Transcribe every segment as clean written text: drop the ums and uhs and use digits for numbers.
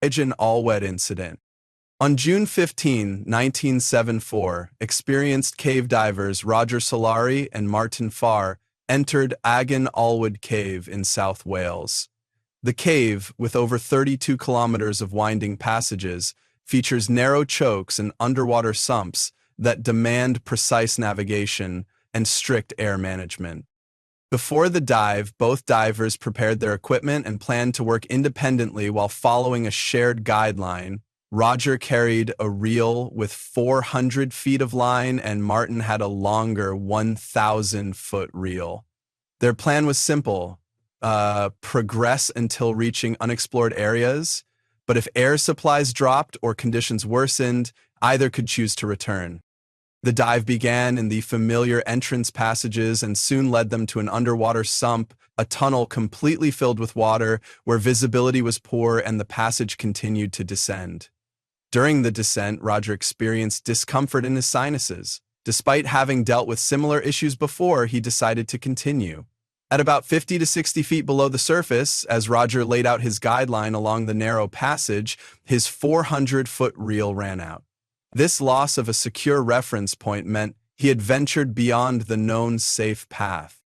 Agen Allwedd incident. On June 15, 1974, experienced cave divers Roger Solari and Martin Farr entered Agen Allwedd Cave in South Wales. The cave, with over 32 kilometers of winding passages, features narrow chokes and underwater sumps that demand precise navigation and strict air management. Before the dive, both divers prepared their equipment and planned to work independently while following a shared guideline. Roger carried a reel with 400 feet of line, and Martin had a longer 1,000-foot reel. Their plan was simple: progress until reaching unexplored areas, but if air supplies dropped or conditions worsened, either could choose to return. The dive began in the familiar entrance passages and soon led them to an underwater sump, a tunnel completely filled with water where visibility was poor and the passage continued to descend. During the descent, Roger experienced discomfort in his sinuses. Despite having dealt with similar issues before, he decided to continue. At about 50 to 60 feet below the surface, as Roger laid out his guideline along the narrow passage, his 400-foot reel ran out. This loss of a secure reference point meant he had ventured beyond the known safe path.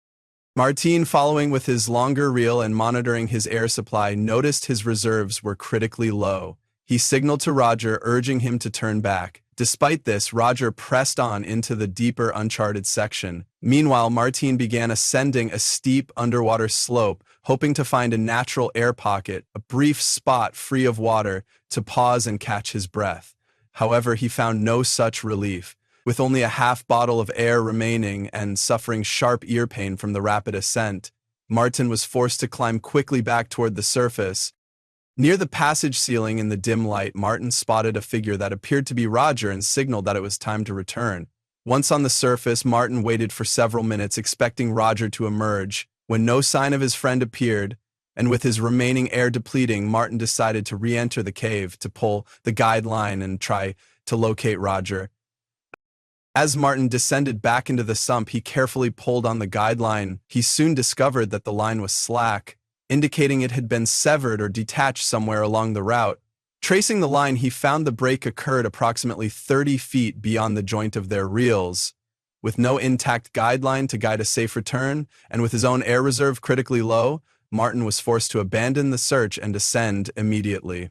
Martin, following with his longer reel and monitoring his air supply, noticed his reserves were critically low. He signaled to Roger, urging him to turn back. Despite this, Roger pressed on into the deeper, uncharted section. Meanwhile, Martin began ascending a steep underwater slope, hoping to find a natural air pocket, a brief spot free of water, to pause and catch his breath. However, he found no such relief. With only a half bottle of air remaining and suffering sharp ear pain from the rapid ascent, Martin was forced to climb quickly back toward the surface. Near the passage ceiling in the dim light, Martin spotted a figure that appeared to be Roger and signaled that it was time to return. Once on the surface, Martin waited for several minutes, expecting Roger to emerge. When no sign of his friend appeared, and with his remaining air depleting, Martin decided to re-enter the cave to pull the guideline and try to locate Roger. As Martin descended back into the sump, he carefully pulled on the guideline. He soon discovered that the line was slack, indicating it had been severed or detached somewhere along the route. Tracing the line, he found the break occurred approximately 30 feet beyond the joint of their reels. With no intact guideline to guide a safe return, and with his own air reserve critically low, Martin was forced to abandon the search and descend immediately.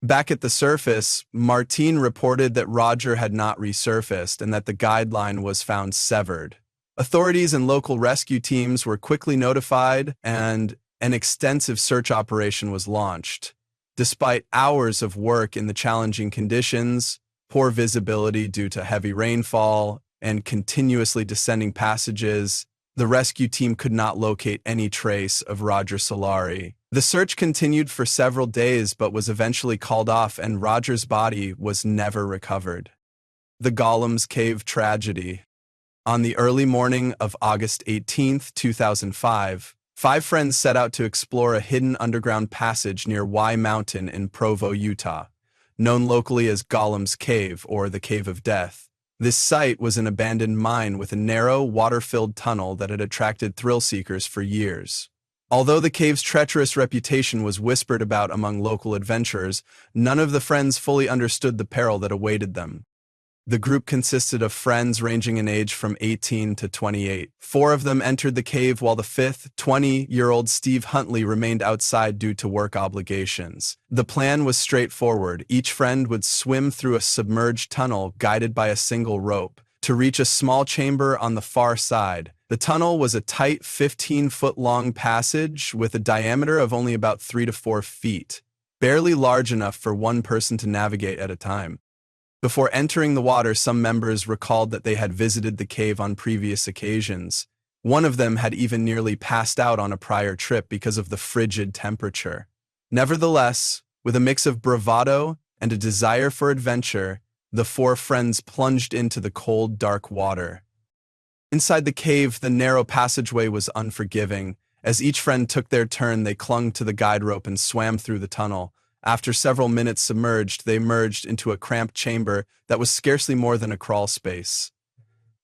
Back at the surface, Martin reported that Roger had not resurfaced and that the guideline was found severed. Authorities and local rescue teams were quickly notified, and an extensive search operation was launched. Despite hours of work in the challenging conditions, poor visibility due to heavy rainfall, and continuously descending passages, the rescue team could not locate any trace of Roger Solari. The search continued for several days but was eventually called off, and Roger's body was never recovered. The Gollum's Cave tragedy. On the early morning of August 18, 2005, 5 friends set out to explore a hidden underground passage near Y Mountain in Provo, Utah, known locally as Gollum's Cave or the Cave of Death. This site was an abandoned mine with a narrow, water-filled tunnel that had attracted thrill-seekers for years. Although the cave's treacherous reputation was whispered about among local adventurers, none of the friends fully understood the peril that awaited them. The group consisted of friends ranging in age from 18 to 28. 4 of them entered the cave while the 5th, 20-year-old Steve Huntley remained outside due to work obligations. The plan was straightforward. Each friend would swim through a submerged tunnel guided by a single rope to reach a small chamber on the far side. The tunnel was a tight 15-foot-long passage with a diameter of only about 3 to 4 feet, barely large enough for one person to navigate at a time. Before entering the water, some members recalled that they had visited the cave on previous occasions. One of them had even nearly passed out on a prior trip because of the frigid temperature. Nevertheless, with a mix of bravado and a desire for adventure, the 4 friends plunged into the cold, dark water. Inside the cave, the narrow passageway was unforgiving. As each friend took their turn, they clung to the guide rope and swam through the tunnel. After several minutes submerged, they emerged into a cramped chamber that was scarcely more than a crawl space.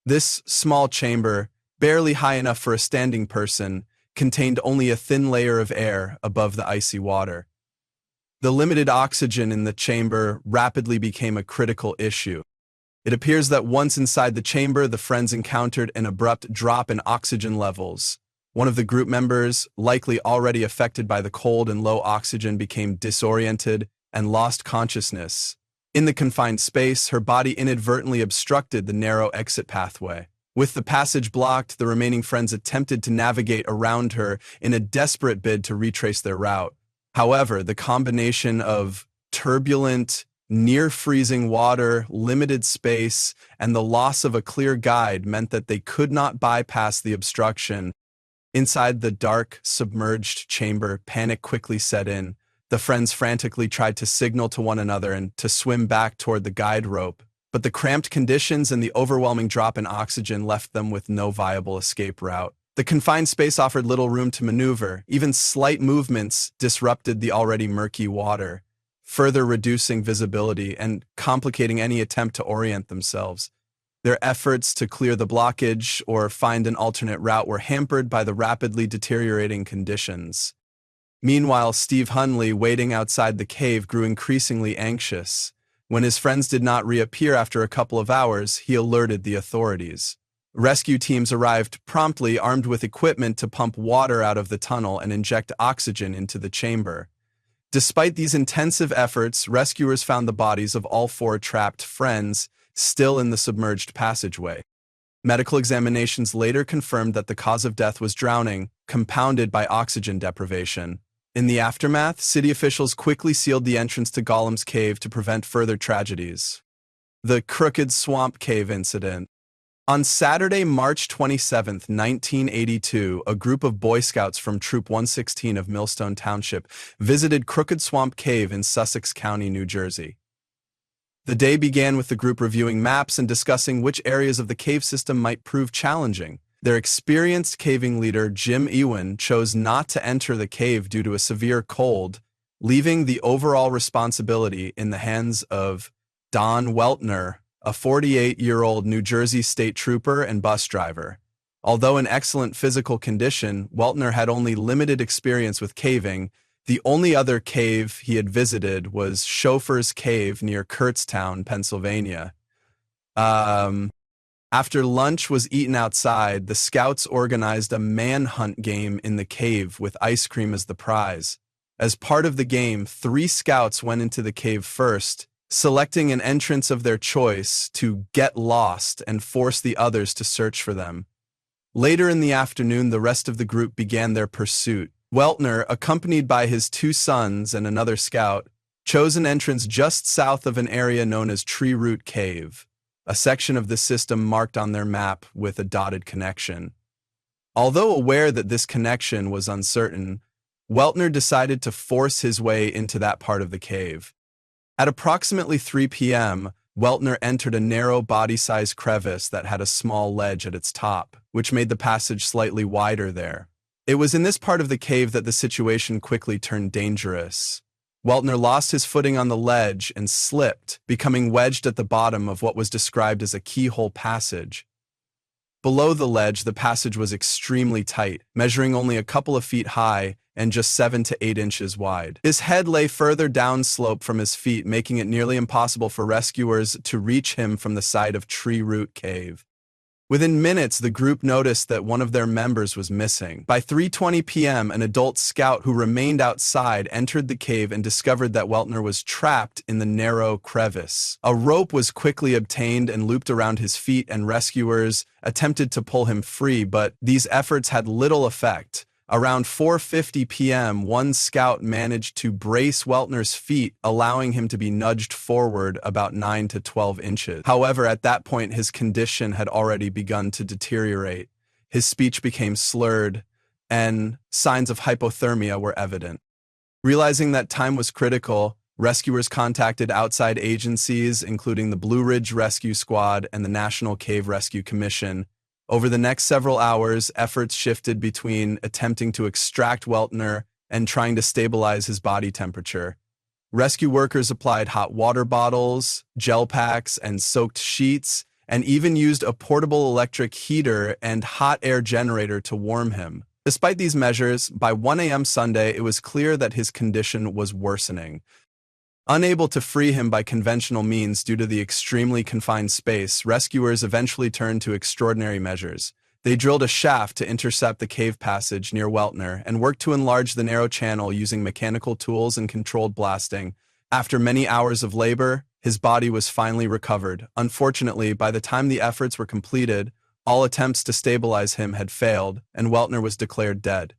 This small chamber, barely high enough for a standing person, contained only a thin layer of air above the icy water. The limited oxygen in the chamber rapidly became a critical issue. It appears that once inside the chamber, the friends encountered an abrupt drop in oxygen levels. One of the group members, likely already affected by the cold and low oxygen, became disoriented and lost consciousness. In the confined space, her body inadvertently obstructed the narrow exit pathway. With the passage blocked, the remaining friends attempted to navigate around her in a desperate bid to retrace their route. However, the combination of turbulent, near-freezing water, limited space, and the loss of a clear guide meant that they could not bypass the obstruction. Inside the dark, submerged chamber, panic quickly set in. The friends frantically tried to signal to one another and to swim back toward the guide rope, but the cramped conditions and the overwhelming drop in oxygen left them with no viable escape route. The confined space offered little room to maneuver. Even slight movements disrupted the already murky water, further reducing visibility and complicating any attempt to orient themselves. Their efforts to clear the blockage or find an alternate route were hampered by the rapidly deteriorating conditions. Meanwhile, Steve Hunley, waiting outside the cave, grew increasingly anxious. When his friends did not reappear after a couple of hours, he alerted the authorities. Rescue teams arrived promptly, armed with equipment to pump water out of the tunnel and inject oxygen into the chamber. Despite these intensive efforts, rescuers found the bodies of all 4 trapped friends still in the submerged passageway. Medical examinations later confirmed that the cause of death was drowning, compounded by oxygen deprivation. In the aftermath, city officials quickly sealed the entrance to Gollum's cave to prevent further tragedies. The Crooked Swamp Cave Incident. On Saturday, March 27, 1982, a group of Boy Scouts from Troop 116 of Millstone Township visited Crooked Swamp Cave in Sussex County, New Jersey. The day began with the group reviewing maps and discussing which areas of the cave system might prove challenging. Their experienced caving leader, Jim Ewan, chose not to enter the cave due to a severe cold, leaving the overall responsibility in the hands of Don Weltner, a 48-year-old New Jersey state trooper and bus driver. Although in excellent physical condition, Weltner had only limited experience with caving. The only other cave he had visited was Chauffeur's Cave near Kurtztown, Pennsylvania. After lunch was eaten outside, the scouts organized a manhunt game in the cave with ice cream as the prize. As part of the game, 3 scouts went into the cave first, selecting an entrance of their choice to get lost and force the others to search for them. Later in the afternoon, the rest of the group began their pursuit. Weltner, accompanied by his 2 sons and another scout, chose an entrance just south of an area known as Tree Root Cave, a section of the system marked on their map with a dotted connection. Although aware that this connection was uncertain, Weltner decided to force his way into that part of the cave. At approximately 3 p.m., Weltner entered a narrow body-sized crevice that had a small ledge at its top, which made the passage slightly wider there. It was in this part of the cave that the situation quickly turned dangerous. Weltner lost his footing on the ledge and slipped, becoming wedged at the bottom of what was described as a keyhole passage. Below the ledge, the passage was extremely tight, measuring only a couple of feet high and just 7 to 8 inches wide. His head lay further downslope from his feet, making it nearly impossible for rescuers to reach him from the side of Tree Root Cave. Within minutes, the group noticed that one of their members was missing. By 3:20 p.m., an adult scout who remained outside entered the cave and discovered that Weltner was trapped in the narrow crevice. A rope was quickly obtained and looped around his feet, and rescuers attempted to pull him free, but these efforts had little effect. Around 4:50 p.m., one scout managed to brace Weltner's feet, allowing him to be nudged forward about 9 to 12 inches. However, at that point, his condition had already begun to deteriorate. His speech became slurred, and signs of hypothermia were evident. Realizing that time was critical, rescuers contacted outside agencies, including the Blue Ridge Rescue Squad and the National Cave Rescue Commission. Over the next several hours, efforts shifted between attempting to extract Weltner and trying to stabilize his body temperature. Rescue workers applied hot water bottles, gel packs, and soaked sheets, and even used a portable electric heater and hot air generator to warm him. Despite these measures, by 1 a.m. Sunday, it was clear that his condition was worsening. Unable to free him by conventional means due to the extremely confined space, rescuers eventually turned to extraordinary measures. They drilled a shaft to intercept the cave passage near Weltner and worked to enlarge the narrow channel using mechanical tools and controlled blasting. After many hours of labor, his body was finally recovered. Unfortunately, by the time the efforts were completed, all attempts to stabilize him had failed, and Weltner was declared dead.